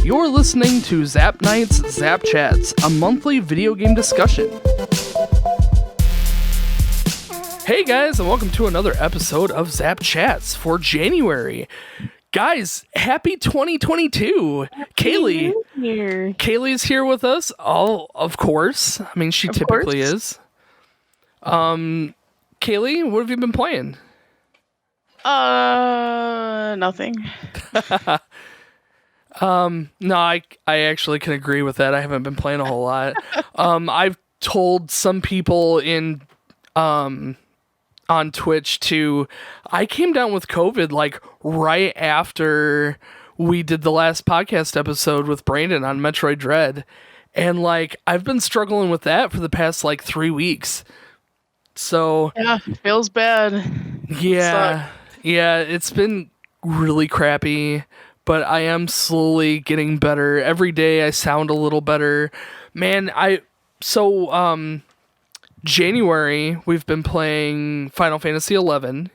You're listening to Zap Night's Zap Chats, a monthly video game discussion. Hey guys, and welcome to another episode of Zap Chats for January. Guys, happy 2022. Kaylee. Kaylee's here with us. Of course. I mean, she typically is. Kaylee, what have you been playing? Nothing. No, I actually can agree with that. I haven't been playing a whole lot. I've told some people on Twitch I came down with COVID like right after we did the last podcast episode with Brandon on Metroid Dread. And like, I've been struggling with that for the past like 3 weeks. So yeah, feels bad. Yeah. Yeah, it's been really crappy, but I am slowly getting better. Every day I sound a little better. Man, January, we've been playing Final Fantasy XI,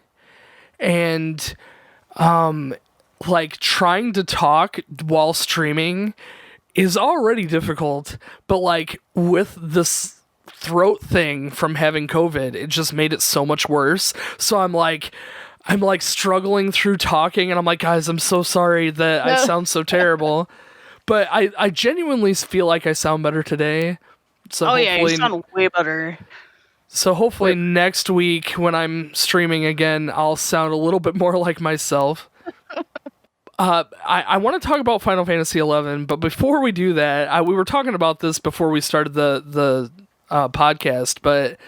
and like trying to talk while streaming is already difficult, but like with this throat thing from having COVID, it just made it so much worse. So I'm like struggling through talking, and I'm like, guys, I'm so sorry that I sound so terrible, but I genuinely feel like I sound better today. So you sound way better. So hopefully next week when I'm streaming again, I'll sound a little bit more like myself. I want to talk about Final Fantasy XI, but before we do that, we were talking about this before we started the podcast, but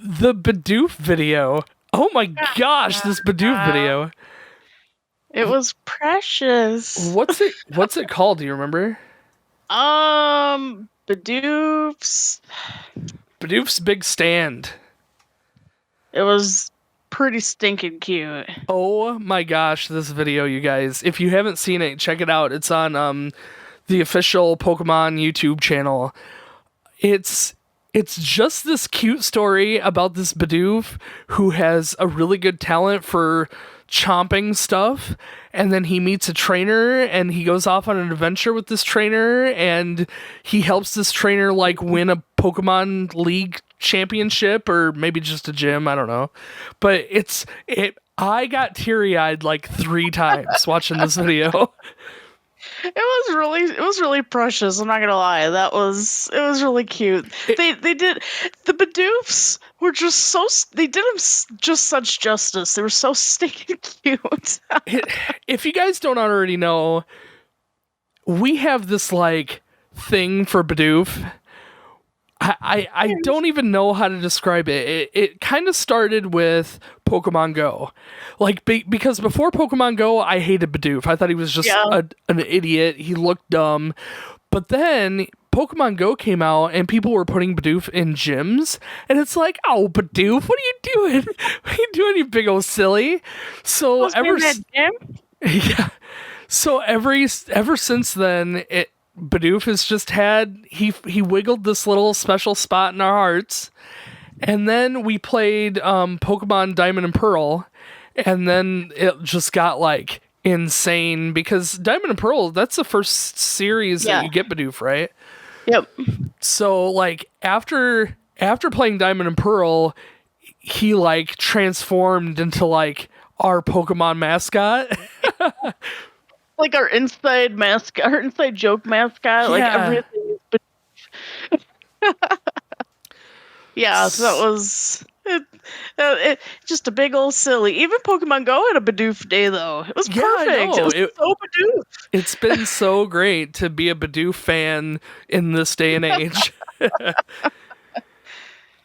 the Bidoof video. Oh my gosh, this Bidoof video. It was precious. What's it called? Do you remember? Bidoof's Big Stand. It was pretty stinking cute. Oh my gosh, this video, you guys. If you haven't seen it, check it out. It's on the official Pokemon YouTube channel. It's just this cute story about this Bidoof who has a really good talent for chomping stuff, and then he meets a trainer and he goes off on an adventure with this trainer, and he helps this trainer like win a Pokemon League championship, or maybe just a gym, I don't know. But I got teary-eyed like 3 times watching this video. It was really precious. I'm not gonna lie. It was really cute. They did the Bidoofs were just they did them just such justice. They were so stinking cute. If you guys don't already know, we have this like thing for Bidoof. I don't even know how to describe it. It kind of started with Pokemon Go. Like, because before Pokemon Go, I hated Bidoof. I thought he was just an idiot. He looked dumb. But then Pokemon Go came out, and people were putting Bidoof in gyms. And it's like, oh, Bidoof, what are you doing? What are you doing, you big old silly? So yeah. So ever since then, Bidoof has just he wiggled this little special spot in our hearts. And then we played Pokemon Diamond and Pearl, and then it just got like insane because Diamond and Pearl, that's the first series that you get Bidoof, right? Yep. So like after playing Diamond and Pearl, he like transformed into like our Pokemon mascot. Like our inside joke mascot, like everything is yeah, so that was it, just a big old silly. Even Pokemon Go had a Bidoof day, though. It was perfect. It was so Bidoof. It's been so great to be a Bidoof fan in this day and age.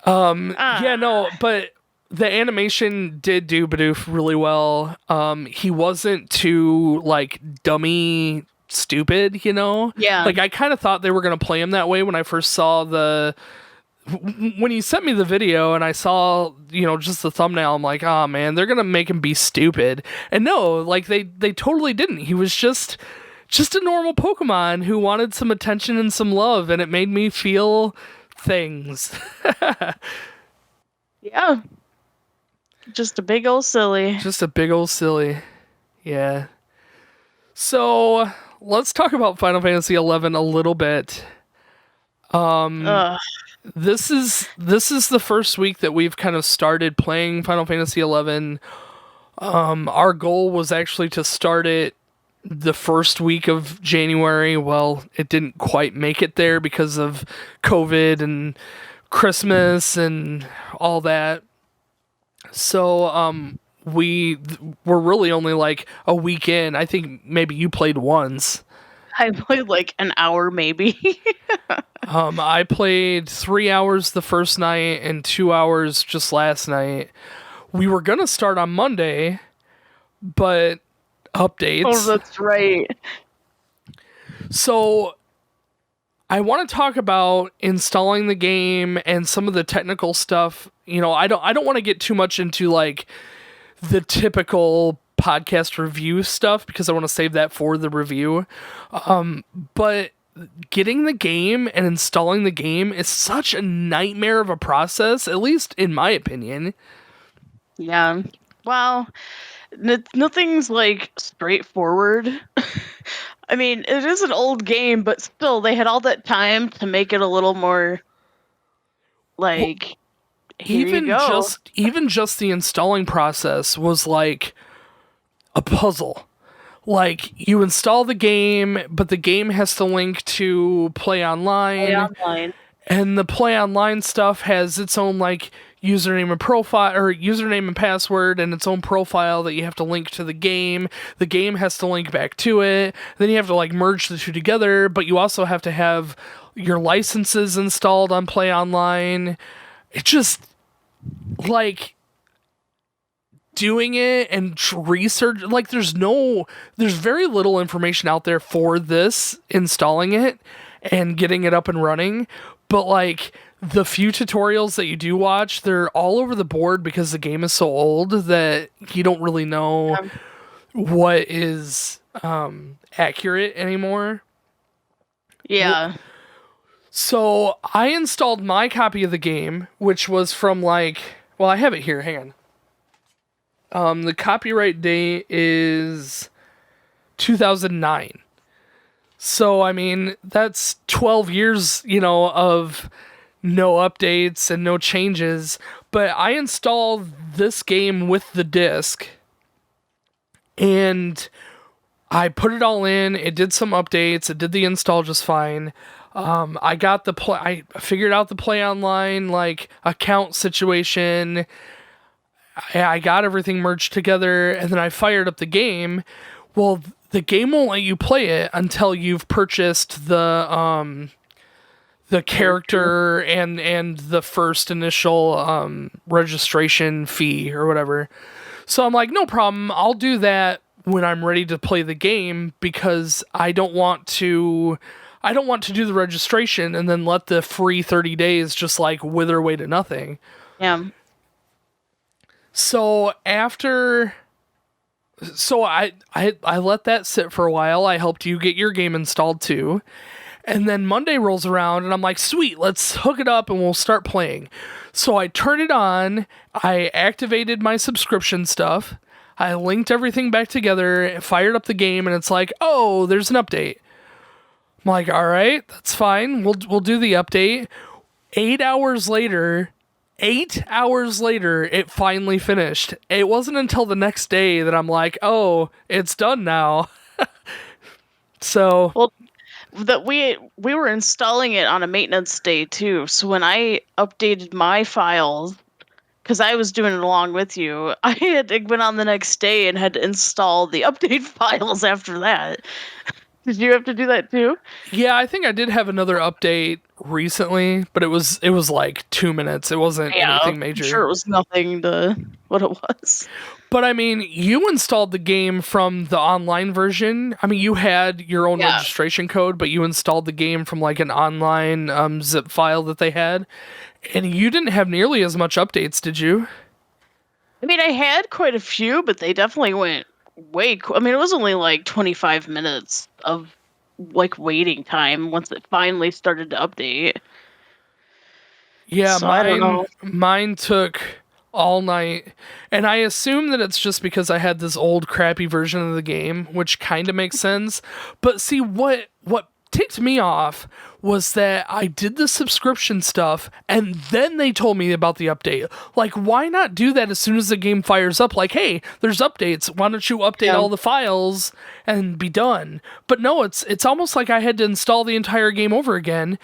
But the animation did do Bidoof really well. He wasn't too like dummy stupid, you know? Yeah. Like I kind of thought they were gonna play him that way when I first saw when you sent me the video and I saw, just the thumbnail, I'm like, oh man, they're gonna make him be stupid. And no, like they totally didn't. He was just a normal Pokemon who wanted some attention and some love, and it made me feel things. Yeah. Just a big old silly. Yeah. So let's talk about Final Fantasy XI a little bit. Ugh. This is the first week that we've kind of started playing Final Fantasy XI. Our goal was actually to start it the first week of January. Well, it didn't quite make it there because of COVID and Christmas and all that. So, we were really only like a week in. I think maybe you played once. I played like an hour maybe. I played 3 hours the first night and 2 hours just last night. We were gonna start on Monday, but updates. Oh, that's right. So I want to talk about installing the game and some of the technical stuff. You know, I don't want to get too much into like the typical podcast review stuff because I want to save that for the review. But getting the game and installing the game is such a nightmare of a process, at least in my opinion. Yeah. Well, nothing's like straightforward. I mean, it is an old game, but still, they had all that time to make it a little more like. Here you go. Even just the installing process was like a puzzle. Like, you install the game, but the game has to link to Play Online. And the Play Online stuff has its own, like, username and profile, or username and password, and its own profile that you have to link to the game. The game has to link back to it. Then you have to, like, merge the two together, but you also have to have your licenses installed on Play Online. It just, like, doing it and research, like, there's very little information out there for this, installing it and getting it up and running, but like the few tutorials that you do watch, they're all over the board because the game is so old that you don't really know what is accurate anymore. Yeah. So I installed my copy of the game, which was from like, well, I have it here, hang on. The copyright date is 2009. So, I mean, that's 12 years, you know, of no updates and no changes. But I installed this game with the disc, and I put it all in. It did some updates. It did the install just fine. I figured out the Play Online, like, account situation. I got everything merged together, and then I fired up the game. Well, the game won't let you play it until you've purchased the character and the first initial registration fee or whatever. So I'm like, no problem. I'll do that when I'm ready to play the game because I don't want to do the registration and then let the free 30 days just like wither away to nothing. Yeah. So I let that sit for a while. I helped you get your game installed too. And then Monday rolls around and I'm like, sweet, let's hook it up and we'll start playing. So I turned it on, I activated my subscription stuff, I linked everything back together, fired up the game, and it's like, oh, there's an update. I'm like, all right, that's fine. We'll do the update. 8 hours later, it finally finished. It wasn't until the next day that I'm like, oh, it's done now. So, well, that we were installing it on a maintenance day too. So when I updated my files, because I was doing it along with you, I went on the next day and had to install the update files after that. Did you have to do that too? Yeah, I think I did have another update recently, but it was like 2 minutes. It wasn't anything major. I'm sure it was nothing to what it was. But I mean, you installed the game from the online version. I mean, you had your own registration code, but you installed the game from like an online zip file that they had. And you didn't have nearly as much updates, did you? I mean, I had quite a few, but they definitely went I mean, it was only like 25 minutes of like waiting time once it finally started to update. Yeah, so I don't know. Mine took all night. And I assume that it's just because I had this old crappy version of the game, which kind of makes sense. But see, what ticked me off was that I did the subscription stuff and then they told me about the update. Like, why not do that as soon as the game fires up? Like, hey, there's updates. Why don't you update all the files and be done? But no, it's almost like I had to install the entire game over again.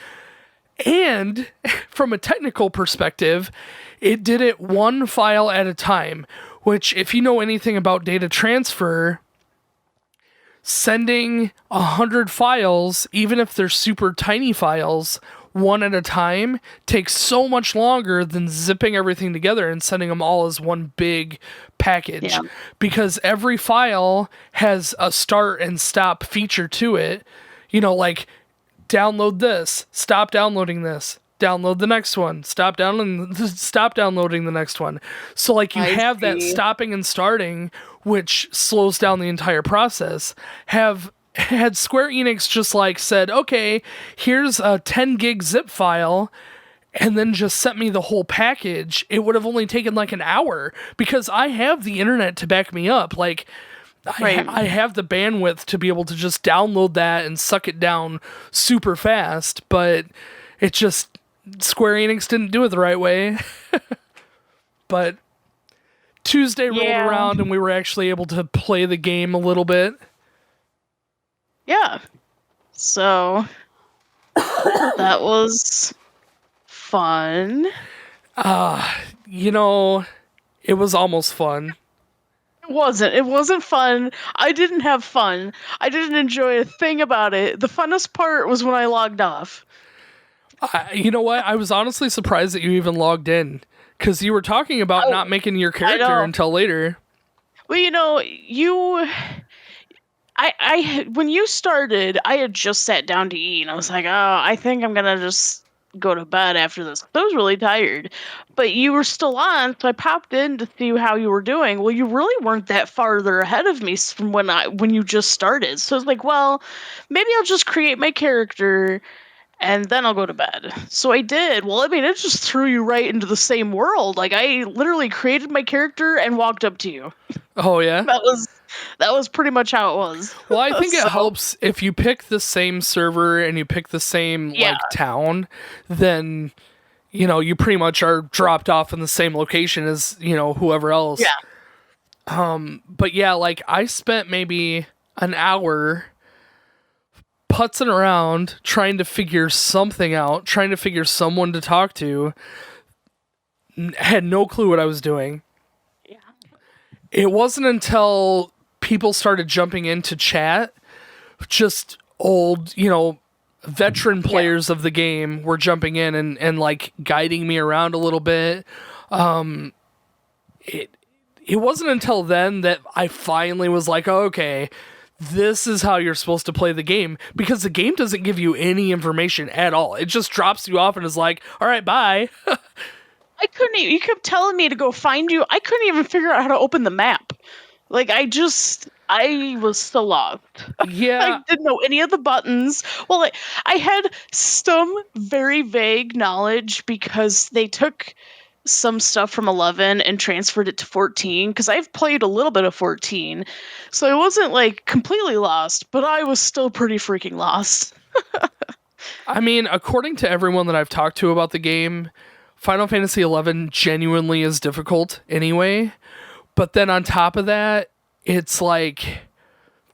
And from a technical perspective, it did it one file at a time, which if you know anything about data transfer, sending 100 files, even if they're super tiny files, one at a time, takes so much longer than zipping everything together and sending them all as one big package. Yeah. Because every file has a start and stop feature to it. You know, like, download this, stop downloading this, download the next one, stop downloading the next one. So, like, you have that stopping and starting, which slows down the entire process. Had Square Enix just like said, okay, here's a 10 gig zip file, and then just sent me the whole package, it would have only taken like an hour, because I have the internet to back me up. Like, I have the bandwidth to be able to just download that and suck it down super fast, but it just, Square Enix didn't do it the right way. But Tuesday rolled around and we were actually able to play the game a little bit. Yeah. So that was fun. You know, it was almost fun. It wasn't fun. I didn't have fun. I didn't enjoy a thing about it. The funnest part was when I logged off. You know what? I was honestly surprised that you even logged in, because you were talking about not making your character until later. Well, you know, when you started, I had just sat down to eat, and I was like, oh, I think I'm gonna just go to bed after this. I was really tired, but you were still on, so I popped in to see how you were doing. Well, you really weren't that farther ahead of me from when you just started. So I was like, well, maybe I'll just create my character and then I'll go to bed. So I did. Well, I mean, it just threw you right into the same world. Like, I literally created my character and walked up to you. Oh, yeah? That was pretty much how it was. Well, I think it helps if you pick the same server and you pick the same, like, town, then, you know, you pretty much are dropped off in the same location as, you know, whoever else. Yeah. But yeah, like, I spent maybe an hour putzing around, trying to figure something out, trying to figure someone to talk to. Had no clue what I was doing. Yeah. It wasn't until people started jumping into chat, just old, you know, veteran players of the game were jumping in and like guiding me around a little bit. It wasn't until then that I finally was like, oh, okay, this is how you're supposed to play the game, because the game doesn't give you any information at all. It just drops you off and is like, all right, bye. I couldn't even, you kept telling me to go find you. I couldn't even figure out how to open the map. Like, I was so lost. Yeah. I didn't know any of the buttons. Well, I had some very vague knowledge because they took some stuff from 11 and transferred it to 14, because I've played a little bit of 14. So I wasn't, like, completely lost, but I was still pretty freaking lost. I mean, according to everyone that I've talked to about the game, Final Fantasy XI genuinely is difficult anyway. But then on top of that, it's like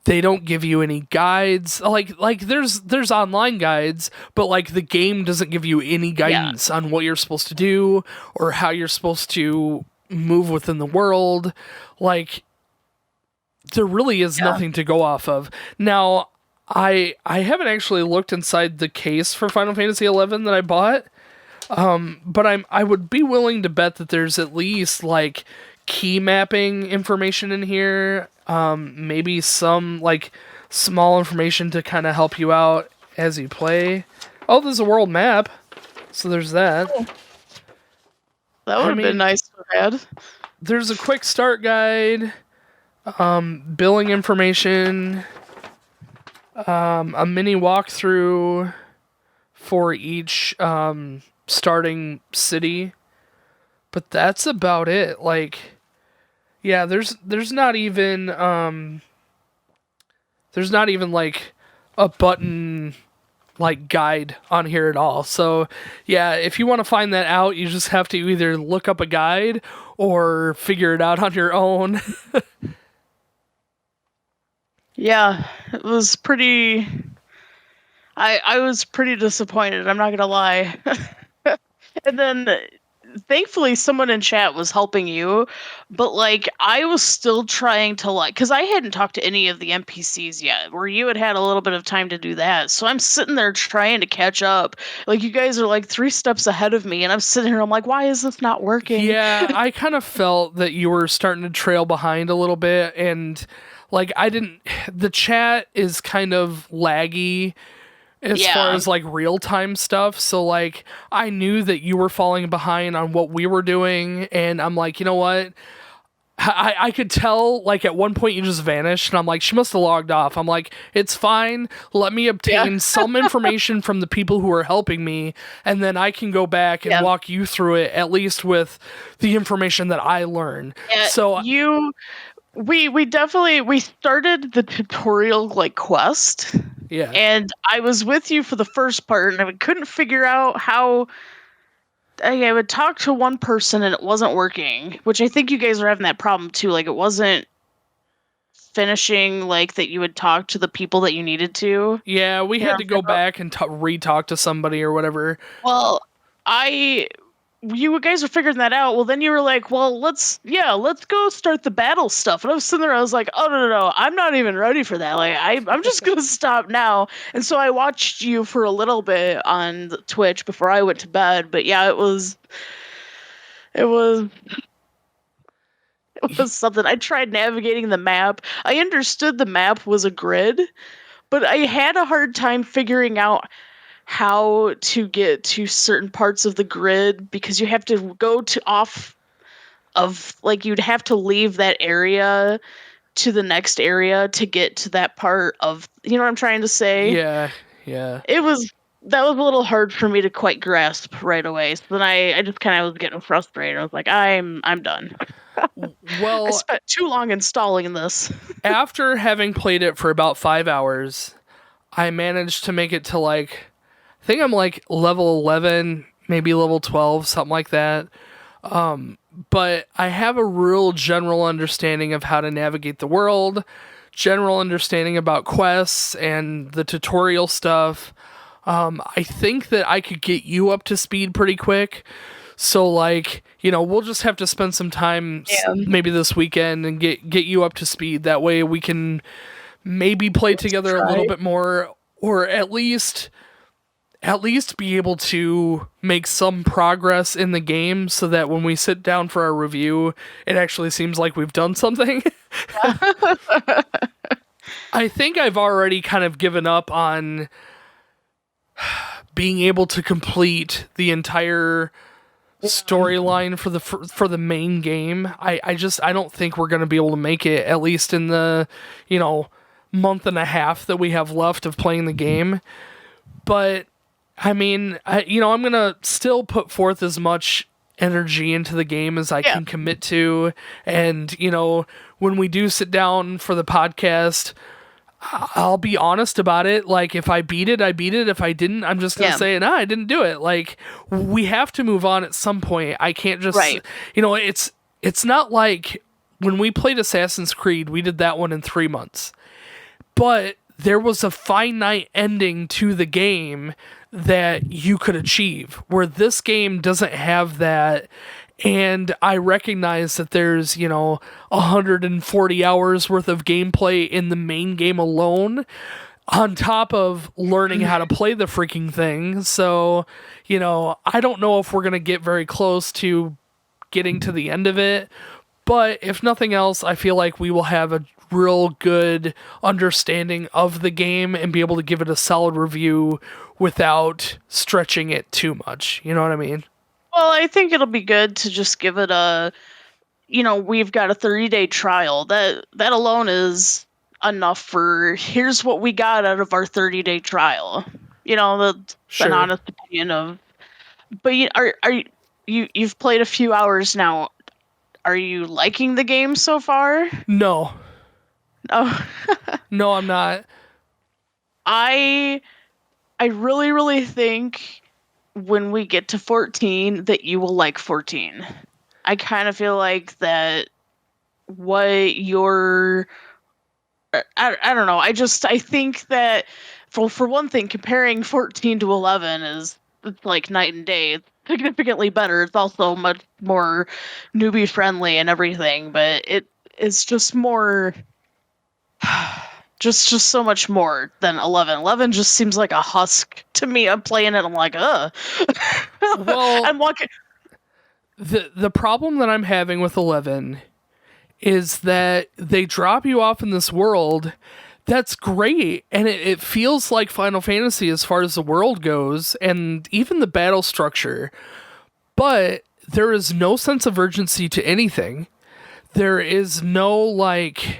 they don't give you any guides. Like there's online guides, but like the game doesn't give you any guidance on what you're supposed to do or how you're supposed to move within the world. Like, there really is nothing to go off of. Now, I haven't actually looked inside the case for Final Fantasy XI that I bought. But I would be willing to bet that there's at least like key mapping information in here. Maybe some like small information to kind of help you out as you play. Oh, there's a world map. So there's that. Oh. That would have been nice to have. There's a quick start guide, billing information, a mini walkthrough for each starting city. but that's about it. Like, yeah, there's not even like a button like guide on here at all. So yeah, if you want to find that out, you just have to either look up a guide or figure it out on your own. Yeah, it was pretty. I was pretty disappointed. I'm not gonna lie. And then thankfully someone in chat was helping you, but like I was still trying to like cuz I hadn't talked to any of the NPCs yet, where you had a little bit of time to do that. So I'm sitting there trying to catch up. Like you guys are like 3 steps ahead of me and I'm sitting here I'm like why is this not working? Yeah, I kind of felt that you were starting to trail behind a little bit, and like I didn't the chat is kind of laggy as far Yeah. as like real time stuff. So like I knew that you were falling behind on what we were doing, and I'm like, you know what? I could tell like at one point you just vanished, and I'm like, she must have logged off. I'm like, it's fine. Let me obtain some information from the people who are helping me, and then I can go back and walk you through it, at least with the information that I learn. Yeah, So we definitely we started the tutorial like quest. yeah. And I was with you for the first part, and I couldn't figure out how. I would talk to one person and it wasn't working, which I think you guys were having that problem too. Like it wasn't finishing, like that you would talk to the people that you needed to. Yeah, we had to go back and re-talk to somebody or whatever. Well, you guys were figuring that out. Well, then you were like, well, let's go start the battle stuff. And I was sitting there, I was like, oh, no, I'm not even ready for that. Like, I'm just going to stop now. And so I watched you for a little bit on Twitch before I went to bed. But yeah, it was something. I tried navigating the map. I understood the map was a grid, but I had a hard time figuring out how to get to certain parts of the grid because you have to go to off of like you'd have to leave that area to the next area to get to that part of you know what I'm trying to say? Yeah. That was a little hard for me to quite grasp right away. So then I just kind of was getting frustrated. I was like, I'm done. Well, I spent too long installing this. after having played it for about 5 hours, I managed to make it to like I think I'm like level 11, maybe level 12, something like that. But I have a real general understanding of how to navigate the world, general understanding about quests and the tutorial stuff. I think that I could get you up to speed pretty quick. So like, you know, we'll just have to spend some time maybe this weekend and get you up to speed. That way we can maybe play together a little bit more, or at least be able to make some progress in the game so that when we sit down for our review, it actually seems like we've done something. I think I've already kind of given up on being able to complete the entire storyline for the main game. I don't think we're going to be able to make it, at least in the, you know, month and a half that we have left of playing the game. But I mean, I'm going to still put forth as much energy into the game as I can commit to. And, you know, when we do sit down for the podcast, I'll be honest about it. Like, if I beat it, I beat it. If I didn't, I'm just going to say, no, I didn't do it. Like, we have to move on at some point. I can't just, you know, it's not like when we played Assassin's Creed, we did that one in 3 months. But there was a finite ending to the game that you could achieve, where this game doesn't have that. And I recognize that there's, you know, 140 hours worth of gameplay in the main game alone, on top of learning how to play the freaking thing. So, you know, I don't know if we're going to get very close to getting to the end of it. But if nothing else, I feel like we will have a real good understanding of the game and be able to give it a solid review without stretching it too much. You know what I mean? Well, I think it'll be good to just give it a, you know, we've got a 30-day trial. That alone is enough for here's what we got out of our 30-day trial. You know, that's an honest opinion of. But are you? you've played a few hours now. Are you liking the game so far? No. Oh, No, I'm not. I really really think when we get to 14 that you will like 14. I kind of feel like that what your I don't know. I think that for one thing, comparing 14 to 11 is it's like night and day. It's significantly better. It's also much more newbie friendly and everything, but it's just more just so much more than 11. 11 just seems like a husk to me. I'm playing it, I'm like, ugh. Well, I'm walking. the problem that I'm having with 11 is that they drop you off in this world that's great, and it feels like Final Fantasy as far as the world goes and even the battle structure, but there is no sense of urgency to anything. There is no like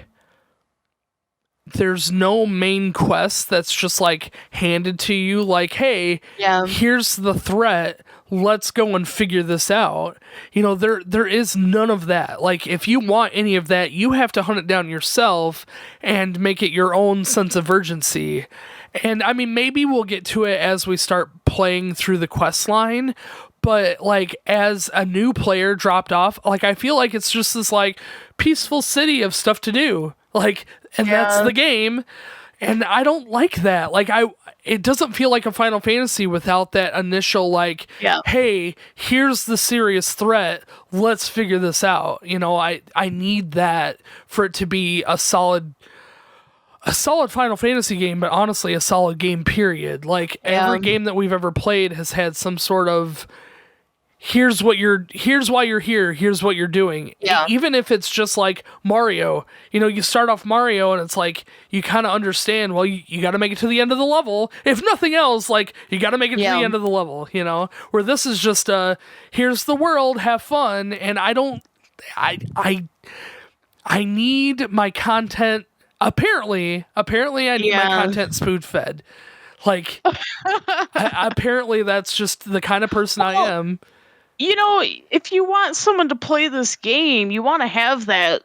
there's no main quest that's just like handed to you like, hey, Yeah. here's the threat, let's go and figure this out. You know, there is none of that. Like, if you want any of that, you have to hunt it down yourself and make it your own sense of urgency. And I mean, maybe we'll get to it as we start playing through the quest line, but like as a new player dropped off, like I feel like it's just this like peaceful city of stuff to do. Like, and that's the game. And I don't like that. Like it doesn't feel like a Final Fantasy without that initial like, hey, here's the serious threat. Let's figure this out. You know, I need that for it to be a solid Final Fantasy game, but honestly a solid game period. Like every game that we've ever played has had some sort of here's why you're here, here's what you're doing. Even if it's just like Mario, you know, you start off Mario and it's like you kind of understand, well, you got to make it to the end of the level. If nothing else, like you got to make it to the end of the level, you know, where this is just here's the world, have fun. And I need my content. Apparently I need my content spoon fed. Like apparently that's just the kind of person I am. You know, if you want someone to play this game, you want to have that.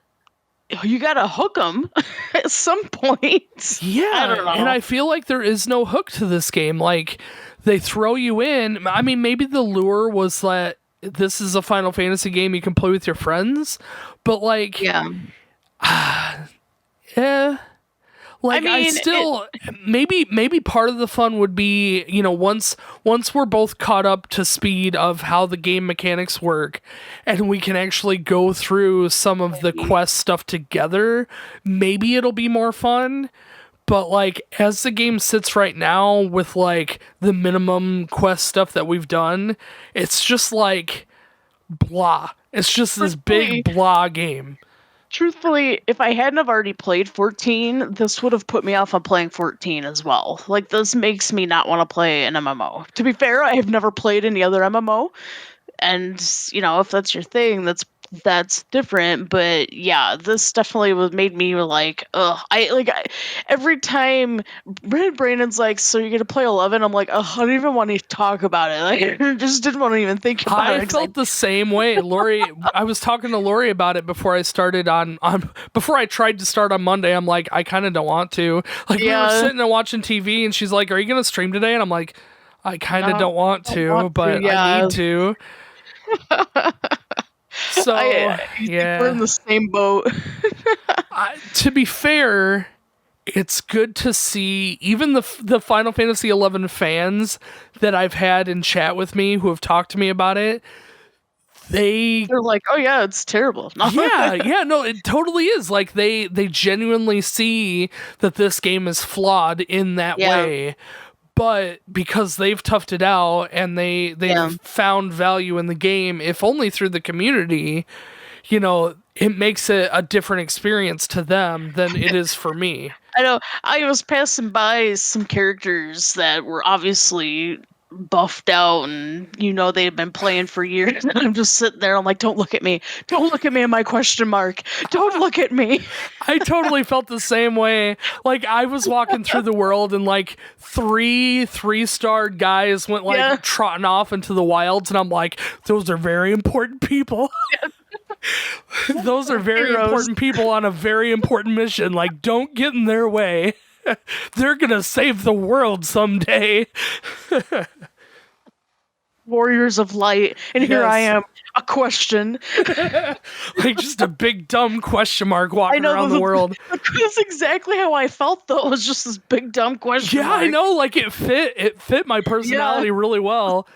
You gotta hook them at some point. Yeah, I don't know. And I feel like there is no hook to this game. Like they throw you in. I mean, maybe the lure was that this is a Final Fantasy game you can play with your friends, but like, Like, I still maybe part of the fun would be, you know, once we're both caught up to speed of how the game mechanics work and we can actually go through some of the quest stuff together, maybe it'll be more fun. But like as the game sits right now with like the minimum quest stuff that we've done, it's just like blah. It's just this big blah game. Truthfully, if I hadn't have already played 14, this would have put me off on playing 14 as well. Like, this makes me not want to play an MMO. To be fair, I have never played any other MMO. And, you know, if that's your thing, that's different. But yeah, this definitely made me like, ugh. Every time Brandon's like, so you're gonna play 11? I'm like, ugh, I don't even want to talk about it. Like, I just didn't want to even think about it. I felt the same way. Lori, I was talking to Lori about it before I started before I tried to start on Monday. I'm like, I kind of don't want to. Like, we were sitting and watching TV, and she's like, "Are you gonna stream today?" And I'm like, I kind of don't want to, but I need to. So we're in the same boat. To be fair, it's good to see even the Final Fantasy 11 fans that I've had in chat with me who have talked to me about it. They're like, oh yeah, it's terrible. No, it totally is. Like they genuinely see that this game is flawed in that way. But because they've toughed it out and they've found value in the game, if only through the community, you know, it makes it a different experience to them than it is for me. I know. I was passing by some characters that were obviously buffed out, and they've been playing for years. And I'm just sitting there. I'm like, don't look at me. Don't look at me in my question mark. Don't look at me. I totally felt the same way. Like, I was walking through the world and like three-starred guys went like trotting off into the wilds, and I'm like, those are very important people. Those are very important people on a very important mission. Like, don't get in their way. They're gonna save the world someday. Warriors of light, and here I am, a question. Like, just a big dumb question mark walking around the world. That's exactly how I felt, though. It was just this big dumb question mark. I know, like, it fit my personality really well.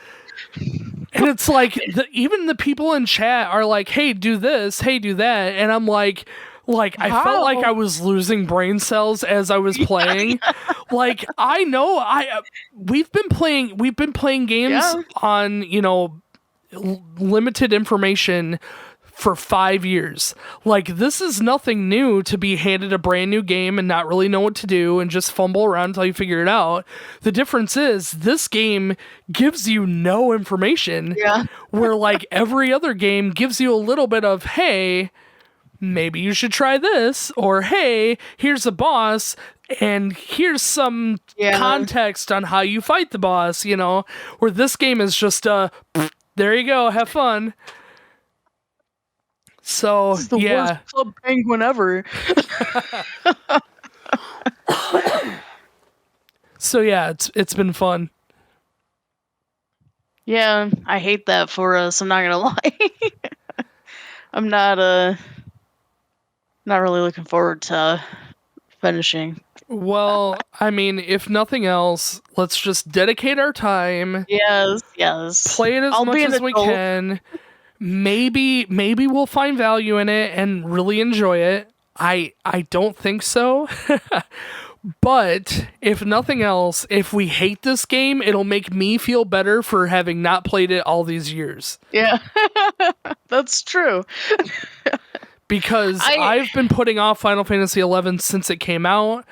And it's like, even the people in chat are like, hey, do this, hey, do that, and I'm like, I felt like I was losing brain cells as I was playing. Like, I know we've been playing games on, limited information for 5 years. Like, this is nothing new to be handed a brand new game and not really know what to do and just fumble around until you figure it out. The difference is this game gives you no information. Where like every other game gives you a little bit of, hey, maybe you should try this, or hey, here's a boss and here's some context on how you fight the boss, where this game is just there you go, have fun. So this is the worst Club Penguin ever. So it's been fun. Yeah, I hate that for us, I'm not gonna lie. I'm not really looking forward to finishing. Well, I mean, if nothing else, let's just dedicate our time. Yes. Play it as much as we can. Maybe we'll find value in it and really enjoy it. I don't think so. But if nothing else, if we hate this game, it'll make me feel better for having not played it all these years. Yeah. That's true. Because I've been putting off Final Fantasy XI since it came out.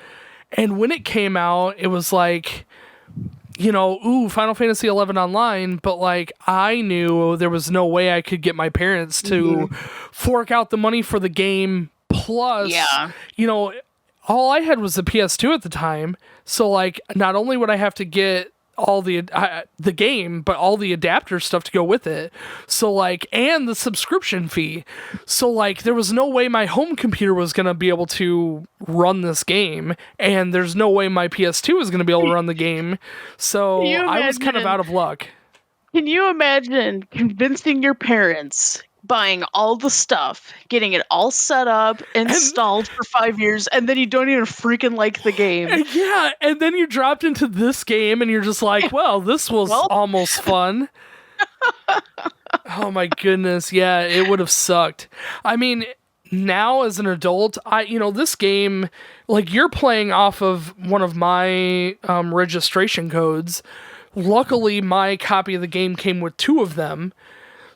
And when it came out, it was like, Final Fantasy XI Online. But like, I knew there was no way I could get my parents to fork out the money for the game. Plus, all I had was the PS2 at the time. So like, not only would I have to get all the game, but all the adapter stuff to go with it. So like, and the subscription fee. So like, there was no way my home computer was going to be able to run this game, and there's no way my PS2 was going to be able to run the game. So I was kind of out of luck. Can you imagine convincing your parents, buying all the stuff, getting it all set up, installed for 5 years, and then you don't even freaking like the game? Yeah, and then you dropped into this game, and you're just like, well, this was almost fun. Oh my goodness, yeah, it would have sucked. I mean, now as an adult, this game, like, you're playing off of one of my registration codes. Luckily, my copy of the game came with 2 of them.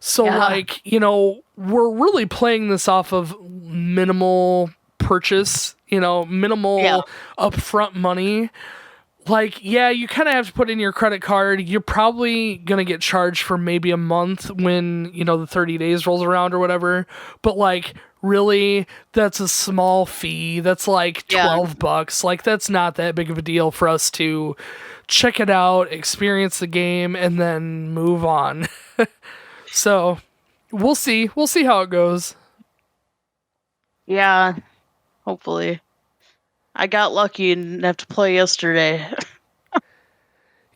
So, like, we're really playing this off of minimal purchase, minimal upfront money. Like, you kind of have to put in your credit card. You're probably going to get charged for maybe a month when, the 30 days rolls around or whatever. But, like, really, that's a small fee. That's like $12. Like, that's not that big of a deal for us to check it out, experience the game, and then move on. So, we'll see. We'll see how it goes. Yeah, hopefully. I got lucky and didn't have to play yesterday.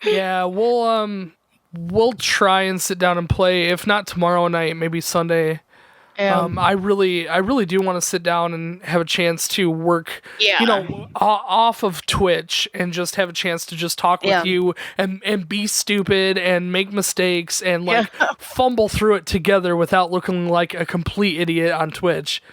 Yeah, we'll try and sit down and play. If not tomorrow night, maybe Sunday. I really do want to sit down and have a chance to work, off of Twitch and just have a chance to just talk with you and be stupid and make mistakes and like fumble through it together without looking like a complete idiot on Twitch.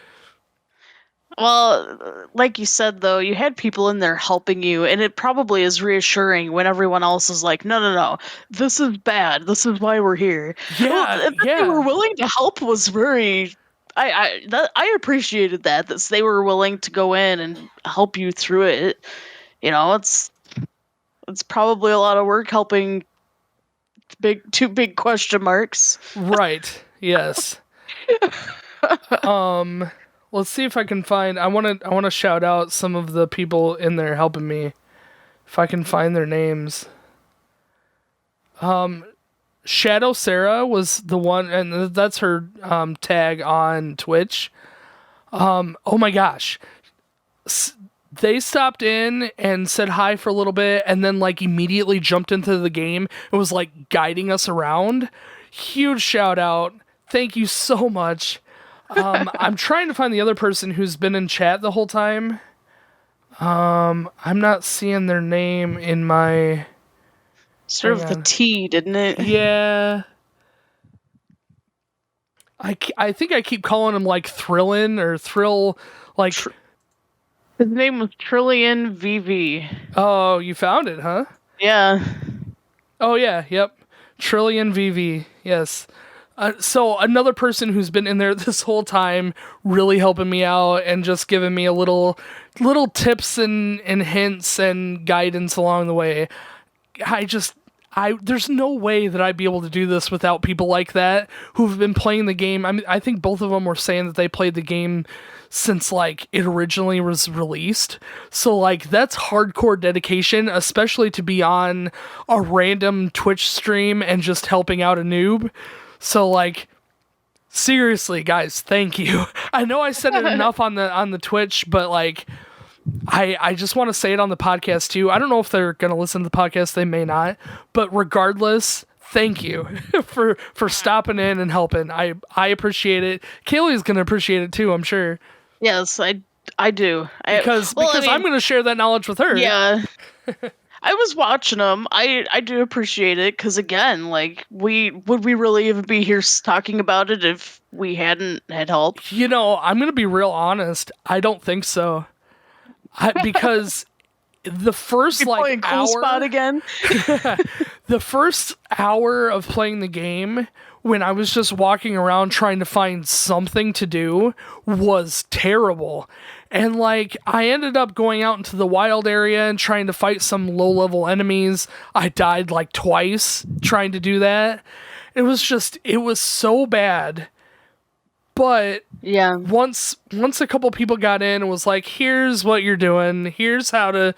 Well, like you said, though, you had people in there helping you, and it probably is reassuring when everyone else is like, no, this is bad. This is why we're here. That they were willing to help was very... I appreciated that they were willing to go in and help you through it. It's probably a lot of work helping two big question marks. Right. Yes. Let's see if I can find. I want to shout out some of the people in there helping me. If I can find their names. Shadow Sarah was the one, and that's her tag on Twitch. Oh my gosh. They stopped in and said hi for a little bit and then like immediately jumped into the game and was like guiding us around. Huge shout out. Thank you so much. I'm trying to find the other person who's been in chat the whole time. I'm not seeing their name in my... Sort of the T, didn't it? Yeah. I think I keep calling him like Thrillin or Thrill, like... His name was Trillion VV. Oh, you found it, huh? Yeah. Oh, yeah, yep. Trillion VV, yes. So another person who's been in there this whole time, really helping me out and just giving me a little tips and hints and guidance along the way. There's no way that I'd be able to do this without people like that who've been playing the game. I mean, I think both of them were saying that they played the game since like it originally was released. So like that's hardcore dedication, especially to be on a random Twitch stream and just helping out a noob. So like seriously, guys, thank you. I know I said it enough on the Twitch, but like I just want to say it on the podcast too. I don't know if they're going to listen to the podcast, they may not, but regardless, thank you for stopping in and helping. I appreciate it. Kaylee's going to appreciate it too, I'm sure. Yes, I do. Because I'm going to share that knowledge with her. Yeah. I was watching them. I do appreciate it because again, like would we really even be here talking about it if we hadn't had help? You know, I'm going to be real honest. I don't think so. Because the first like hour spot again. The first hour of playing the game, when I was just walking around trying to find something to do, was terrible. And like I ended up going out into the wild area and trying to fight some low-level enemies. I died like twice trying to do that. It was so bad. But yeah, once a couple people got in and was like, here's what you're doing, here's how to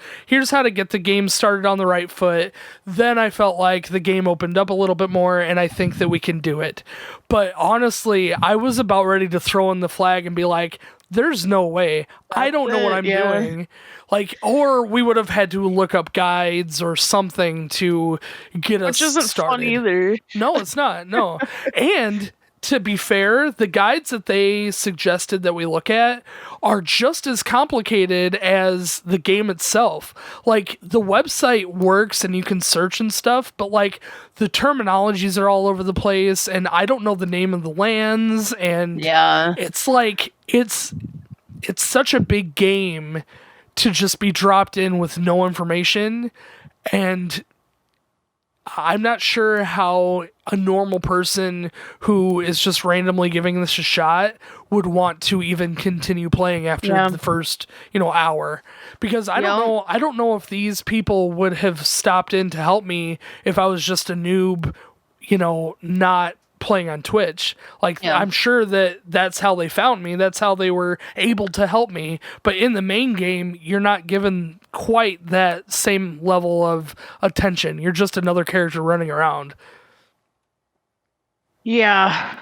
get the game started on the right foot, then I felt like the game opened up a little bit more and I think that we can do it. But honestly, I was about ready to throw in the flag and be like, there's no way. I don't know what I'm doing. Like, or we would have had to look up guides or something to get us started. Which isn't fun either. No, it's not. No. And to be fair, the guides that they suggested that we look at are just as complicated as the game itself. Like, the website works and you can search and stuff, but like the terminologies are all over the place and I don't know the name of the lands, and yeah, it's like it's such a big game to just be dropped in with no information, and I'm not sure how a normal person who is just randomly giving this a shot would want to even continue playing after the first, hour. Because I don't know if these people would have stopped in to help me if I was just a noob, not playing on Twitch. I'm sure that that's how they found me. That's how they were able to help me. But in the main game, you're not given quite that same level of attention. You're just another character running around. Yeah.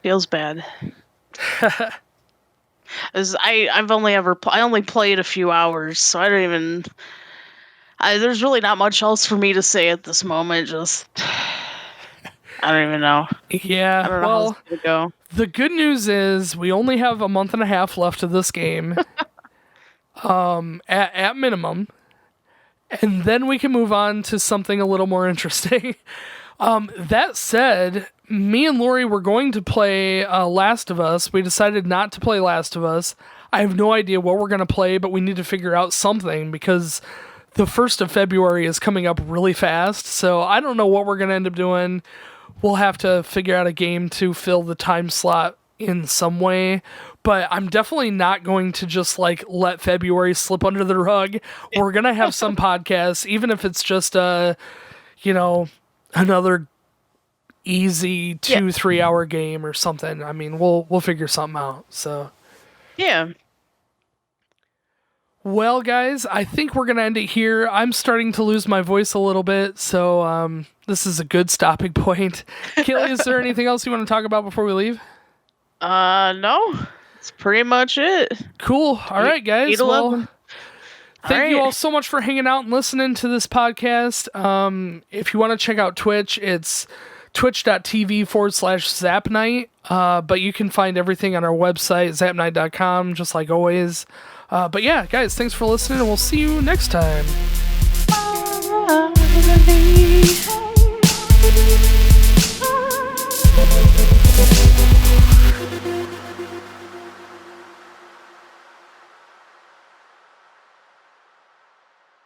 Feels bad. As I only played a few hours, so I don't even... there's really not much else for me to say at this moment. Just... I don't even know. Yeah, I don't know how it's gonna go. The good news is we only have a month and a half left of this game. At minimum. And then we can move on to something a little more interesting. That said, me and Lori were going to play Last of Us. We decided not to play Last of Us. I have no idea what we're going to play, but we need to figure out something because the 1st of February is coming up really fast. So I don't know what we're going to end up doing. We'll have to figure out a game to fill the time slot in some way. But I'm definitely not going to just let February slip under the rug. We're going to have some podcasts, even if it's just another easy 2-3 hour game or something. I mean, we'll figure something out. So Yeah. well, guys, I think we're gonna end it here. I'm starting to lose my voice a little bit, so this is a good stopping point. Kaylee, is there anything else you want to talk about before we leave? No. That's pretty much it. Cool. All right, guys. 8-11. Well, thank you all so much for hanging out and listening to this podcast. If you want to check out Twitch, it's twitch.tv/ZapNight. But you can find everything on our website, ZapNight.com, just like always. But yeah, guys, thanks for listening, and we'll see you next time. Bye.